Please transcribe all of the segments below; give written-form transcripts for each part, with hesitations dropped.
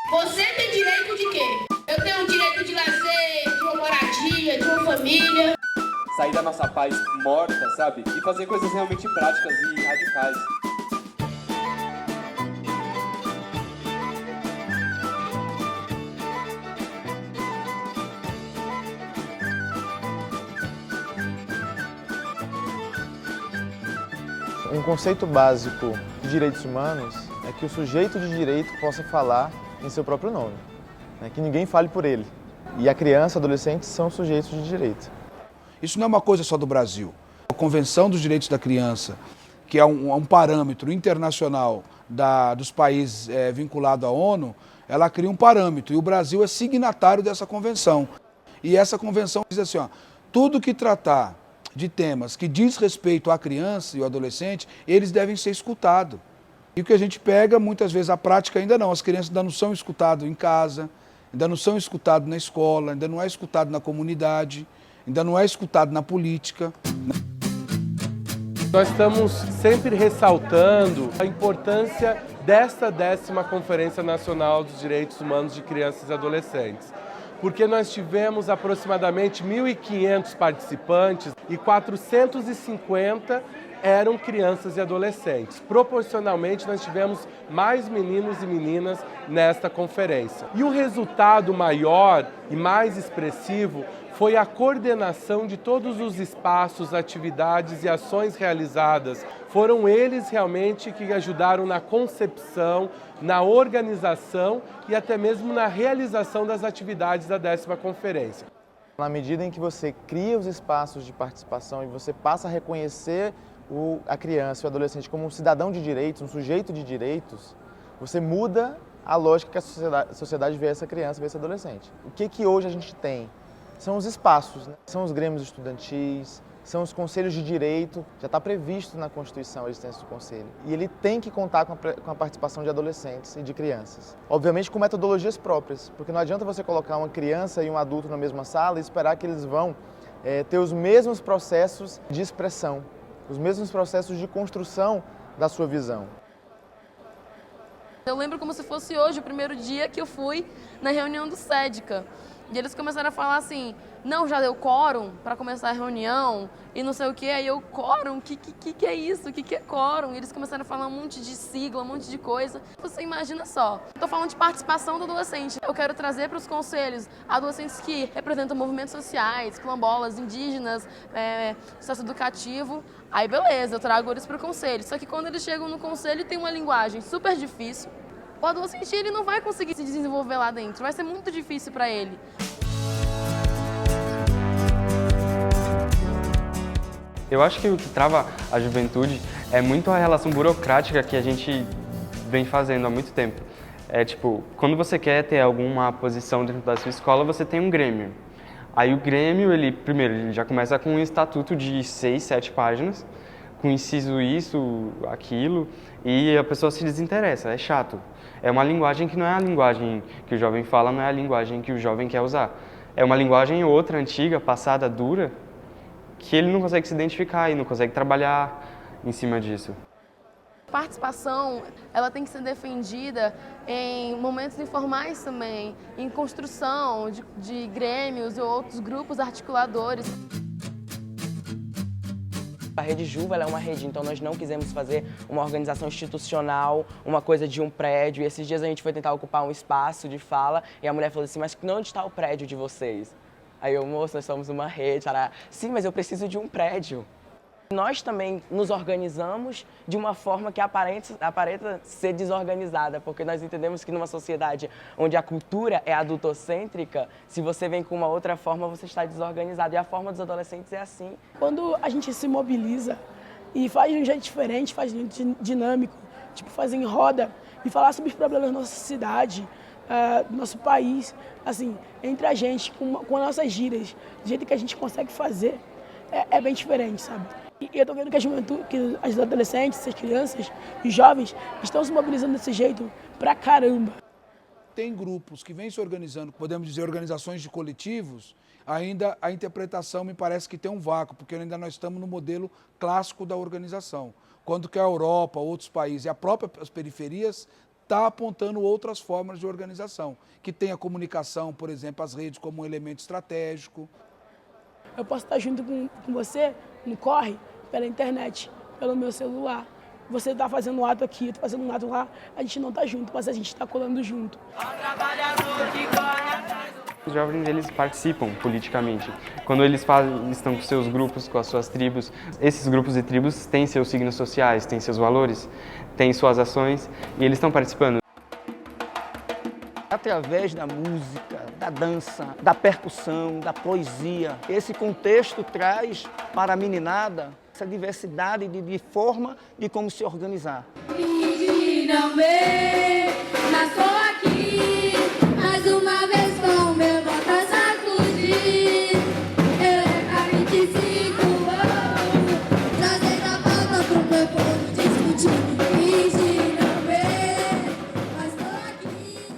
Você tem direito de quê? Eu tenho o direito de lazer, de uma moradia, de uma família. Sair da nossa paz morta, sabe? E fazer coisas realmente práticas e radicais. Um conceito básico de direitos humanos é que o sujeito de direito possa falar em seu próprio nome, né? Que ninguém fale por ele. E a criança e o adolescente são sujeitos de direito. Isso não é uma coisa só do Brasil. A Convenção dos Direitos da Criança, que é um parâmetro internacional dos países vinculados à ONU, ela cria um parâmetro e o Brasil é signatário dessa convenção. E essa convenção diz assim, ó, tudo que tratar de temas que diz respeito à criança e ao adolescente, eles devem ser escutados. E o que a gente pega, muitas vezes, a prática ainda não. As crianças ainda não são escutadas em casa, ainda não são escutadas na escola, ainda não é escutado na comunidade, ainda não é escutado na política. Nós estamos sempre ressaltando a importância desta 10ª Conferência Nacional dos Direitos Humanos de Crianças e Adolescentes, porque nós tivemos aproximadamente 1.500 participantes e 450 eram crianças e adolescentes. Proporcionalmente, nós tivemos mais meninos e meninas nesta conferência. E o resultado maior e mais expressivo foi a coordenação de todos os espaços, atividades e ações realizadas. Foram eles realmente que ajudaram na concepção, na organização e até mesmo na realização das atividades da 10ª Conferência. Na medida em que você cria os espaços de participação e você passa a reconhecer a criança e o adolescente como um cidadão de direitos, um sujeito de direitos, você muda a lógica que a sociedade vê essa criança, vê esse adolescente. O que hoje a gente tem? São os espaços, né? São os grêmios estudantis, são os conselhos de direito, já está previsto na Constituição a existência do conselho. E ele tem que contar com a participação de adolescentes e de crianças. Obviamente com metodologias próprias, porque não adianta você colocar uma criança e um adulto na mesma sala e esperar que eles vão ter os mesmos processos de expressão, os mesmos processos de construção da sua visão. Eu lembro como se fosse hoje, o primeiro dia que eu fui na reunião do SEDCA. E eles começaram a falar assim, não, já deu quórum para começar a reunião e não sei o quê. Aí eu, quórum? O que é isso? O que é quórum? E eles começaram a falar um monte de sigla, um monte de coisa. Você imagina só, eu tô falando de participação do adolescente. Eu quero trazer para os conselhos adolescentes que representam movimentos sociais, quilombolas, indígenas, socioeducativo. Aí beleza, eu trago eles para o conselho. Só que quando eles chegam no conselho tem uma linguagem super difícil. O adolescente ele não vai conseguir se desenvolver lá dentro, vai ser muito difícil para ele. Eu acho que o que trava a juventude é muito a relação burocrática que a gente vem fazendo há muito tempo. É tipo, quando você quer ter alguma posição dentro da sua escola, você tem um grêmio. Aí o grêmio, ele já começa com um estatuto de 6, 7 páginas, com inciso isso, aquilo, e a pessoa se desinteressa, é chato. É uma linguagem que não é a linguagem que o jovem fala, não é a linguagem que o jovem quer usar. É uma linguagem outra, antiga, passada, dura, que ele não consegue se identificar e não consegue trabalhar em cima disso. A participação, ela tem que ser defendida em momentos informais também, em construção de grêmios ou outros grupos articuladores. A Rede Juva ela é uma rede, então nós não quisemos fazer uma organização institucional, uma coisa de um prédio. E esses dias a gente foi tentar ocupar um espaço de fala e a mulher falou assim, mas onde está o prédio de vocês? Aí eu, moço, nós somos uma rede. Ela, sim, mas eu preciso de um prédio. Nós também nos organizamos de uma forma que aparenta ser desorganizada, porque nós entendemos que numa sociedade onde a cultura é adultocêntrica, se você vem com uma outra forma, você está desorganizado. E a forma dos adolescentes é assim. Quando a gente se mobiliza e faz de um jeito diferente, faz de um jeito dinâmico, tipo fazer em roda e falar sobre os problemas da nossa cidade, do nosso país, assim, entre a gente, com as nossas gírias, do jeito que a gente consegue fazer, é bem diferente, sabe? E eu tô vendo que a juventude, que as adolescentes, as crianças, os jovens estão se mobilizando desse jeito pra caramba. Tem grupos que vêm se organizando, podemos dizer organizações de coletivos, ainda a interpretação me parece que tem um vácuo, porque ainda nós estamos no modelo clássico da organização. Quando que a Europa, outros países e as próprias periferias está apontando outras formas de organização, que tem a comunicação, por exemplo, as redes como um elemento estratégico. Eu posso estar junto com você no corre, pela internet, pelo meu celular. Você está fazendo um ato aqui, eu estou fazendo um ato lá, a gente não está junto, mas a gente está colando junto. Os jovens, eles participam politicamente. Quando eles estão com seus grupos, com as suas tribos, esses grupos e tribos têm seus signos sociais, têm seus valores, têm suas ações e eles estão participando. Através da música, da dança, da percussão, da poesia, esse contexto traz para a meninada essa diversidade de forma de como se organizar. Não vê, mas tô aqui, mais uma vez com meu bota sacudir. Eu era 25 anos, trazendo a pauta pro meu povo discutir. Finge não ver, mas tô aqui.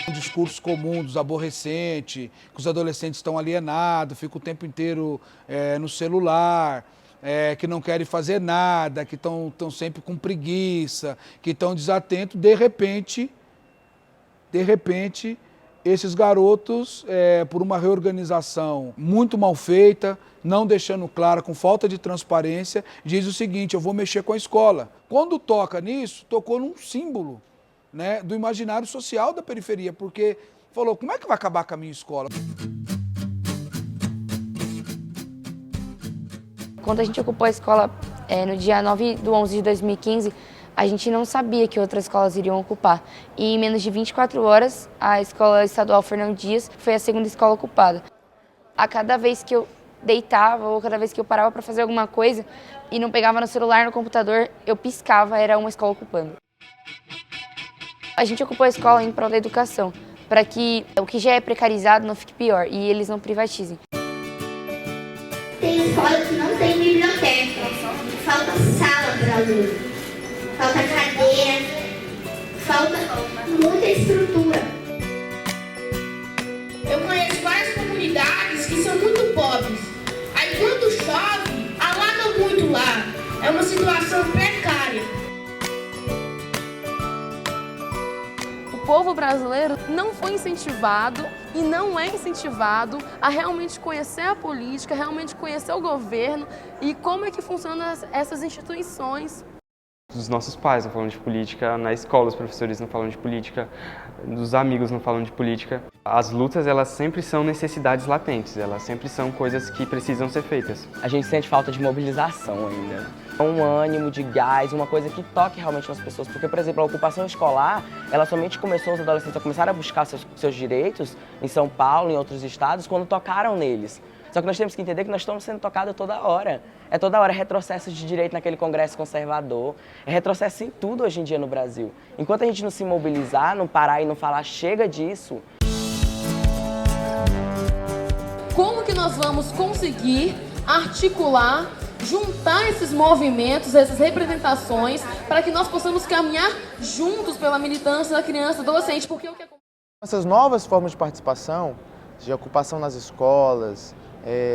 Um discurso comum dos aborrecentes, que os adolescentes estão alienados, ficam o tempo inteiro no celular, que não querem fazer nada, que estão sempre com preguiça, que estão desatentos. De repente, esses garotos, por uma reorganização muito mal feita, não deixando claro, com falta de transparência, diz o seguinte: eu vou mexer com a escola. Quando toca nisso, tocou num símbolo, né, do imaginário social da periferia, porque falou, como é que vai acabar com a minha escola? Quando a gente ocupou a escola no dia 9/11 de 2015, a gente não sabia que outras escolas iriam ocupar. E em menos de 24 horas, a Escola Estadual Fernão Dias foi a segunda escola ocupada. A cada vez que eu deitava ou cada vez que eu parava para fazer alguma coisa e não pegava no celular, no computador, eu piscava, era uma escola ocupando. A gente ocupou a escola em prol da educação, para que o que já é precarizado não fique pior e eles não privatizem. Tem escola que não tem biblioteca, falta sala para aluno, falta cadeira, falta muita estrutura. Eu conheço várias comunidades que são muito pobres. Aí quando chove, alaga muito lá. É uma situação precária. O povo brasileiro não foi incentivado e não é incentivado a realmente conhecer a política, realmente conhecer o governo e como é que funcionam essas instituições. Os nossos pais não falam de política, na escola os professores não falam de política, os amigos não falam de política. As lutas, elas sempre são necessidades latentes, elas sempre são coisas que precisam ser feitas. A gente sente falta de mobilização ainda. Um ânimo, de gás, uma coisa que toque realmente nas pessoas. Porque, por exemplo, a ocupação escolar, ela somente começou, os adolescentes a começar a buscar seus direitos em São Paulo, em outros estados, quando tocaram neles. Só que nós temos que entender que nós estamos sendo tocados toda hora. É toda hora retrocesso de direito naquele Congresso conservador. É retrocesso em tudo hoje em dia no Brasil. Enquanto a gente não se mobilizar, não parar e não falar chega disso... Como que nós vamos conseguir articular, juntar esses movimentos, essas representações, para que nós possamos caminhar juntos pela militância da criança e do adolescente? Porque o que Essas novas formas de participação, de ocupação nas escolas,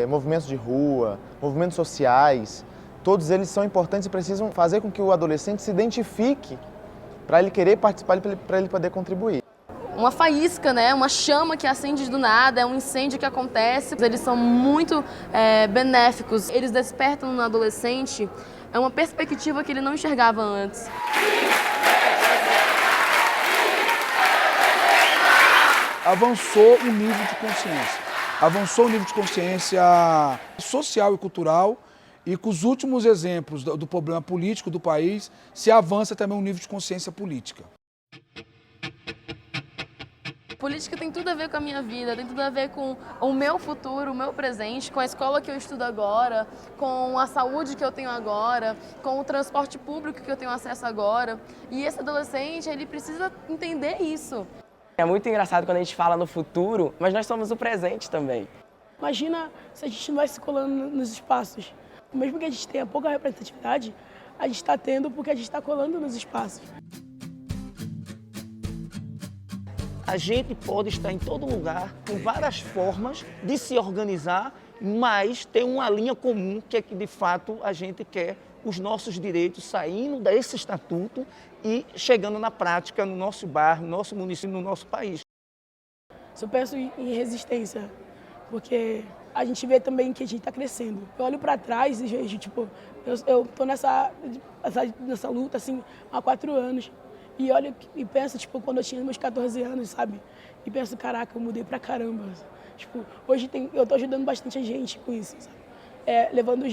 movimentos de rua, movimentos sociais, todos eles são importantes e precisam fazer com que o adolescente se identifique para ele querer participar, para ele poder contribuir. Uma faísca, né? Uma chama que acende do nada, é um incêndio que acontece. Eles são muito benéficos. Eles despertam no adolescente uma perspectiva que ele não enxergava antes. Avançou o nível de consciência. Avançou o nível de consciência social e cultural, e com os últimos exemplos do problema político do país, se avança também o nível de consciência política. Política tem tudo a ver com a minha vida, tem tudo a ver com o meu futuro, o meu presente, com a escola que eu estudo agora, com a saúde que eu tenho agora, com o transporte público que eu tenho acesso agora. E esse adolescente, ele precisa entender isso. É muito engraçado quando a gente fala no futuro, mas nós somos o presente também. Imagina se a gente não vai se colando nos espaços. Mesmo que a gente tenha pouca representatividade, a gente está tendo porque a gente está colando nos espaços. A gente pode estar em todo lugar, com várias formas de se organizar, mas tem uma linha comum que é que, de fato, a gente quer os nossos direitos saindo desse estatuto e chegando na prática no nosso bairro, no nosso município, no nosso país. Eu penso em resistência, porque a gente vê também que a gente está crescendo. Eu olho para trás e vejo, tipo, eu tô nessa luta assim há 4 anos e olho e penso, tipo, quando eu tinha meus 14 anos, sabe? E penso, caraca, eu mudei pra caramba. Tipo, hoje eu tô ajudando bastante a gente com isso, sabe? Levando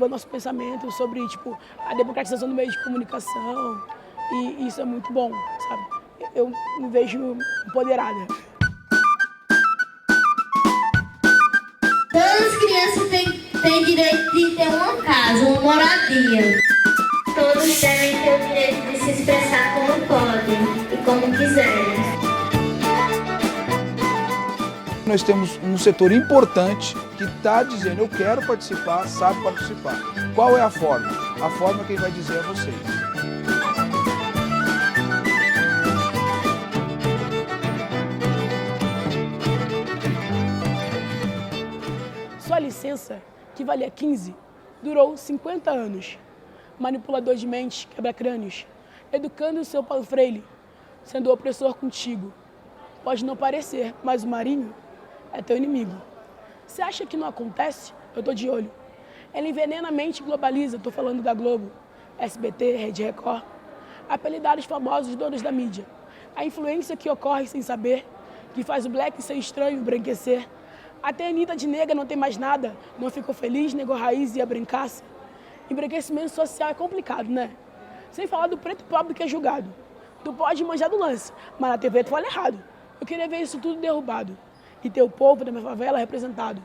nosso pensamento sobre, tipo, a democratização do meio de comunicação, e isso é muito bom, sabe? Eu me vejo empoderada. Todas as crianças têm direito de ter uma casa, uma moradia. Todos devem ter o direito de se expressar como podem e como quiserem. Nós temos um setor importante que está dizendo, eu quero participar, sabe participar. Qual é a forma? A forma quem vai dizer é vocês. Sua licença, que valia 15, durou 50 anos. Manipulador de mentes, quebra-crânios, educando o seu Paulo Freire, sendo opressor contigo. Pode não parecer, mas o Marinho é teu inimigo. Você acha que não acontece? Eu tô de olho. Ela envenena a mente e globaliza, tô falando da Globo, SBT, Rede Record. Apelidados famosos donos da mídia. A influência que ocorre sem saber, que faz o black ser estranho, branquecer. Até a Anitta de nega não tem mais nada, não ficou feliz, negou raiz e ia brincasse. Embranquecimento social é complicado, né? Sem falar do preto pobre que é julgado. Tu pode manjar do lance, mas na TV tu fala errado. Eu queria ver isso tudo derrubado e ter o povo da minha favela representado.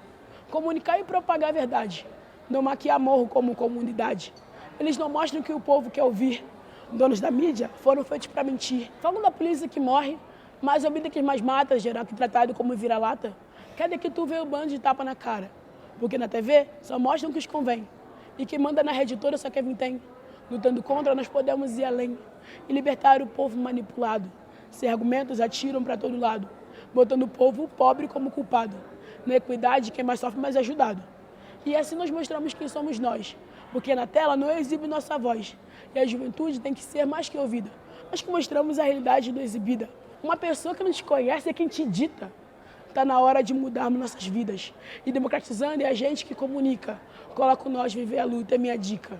Comunicar e propagar a verdade, não maquiar morro como comunidade. Eles não mostram o que o povo quer ouvir. Donos da mídia foram feitos para mentir. Falam da polícia que morre, mas a vida que mais mata, geral que tratado como vira-lata. Cadê que tu vê o bando de tapa na cara? Porque na TV só mostram o que os convém. E quem manda na rede toda só quer vintém. Lutando contra, nós podemos ir além e libertar o povo manipulado. Sem argumentos, atiram para todo lado, botando o povo pobre como culpado. Na equidade, quem mais sofre, mais é ajudado. E assim nós mostramos quem somos nós, porque na tela não exibe nossa voz. E a juventude tem que ser mais que ouvida. Nós que mostramos a realidade do exibida. Uma pessoa que não te conhece é quem te dita. Está na hora de mudarmos nossas vidas. E democratizando é a gente que comunica. Coloca o nós viver a luta, é minha dica.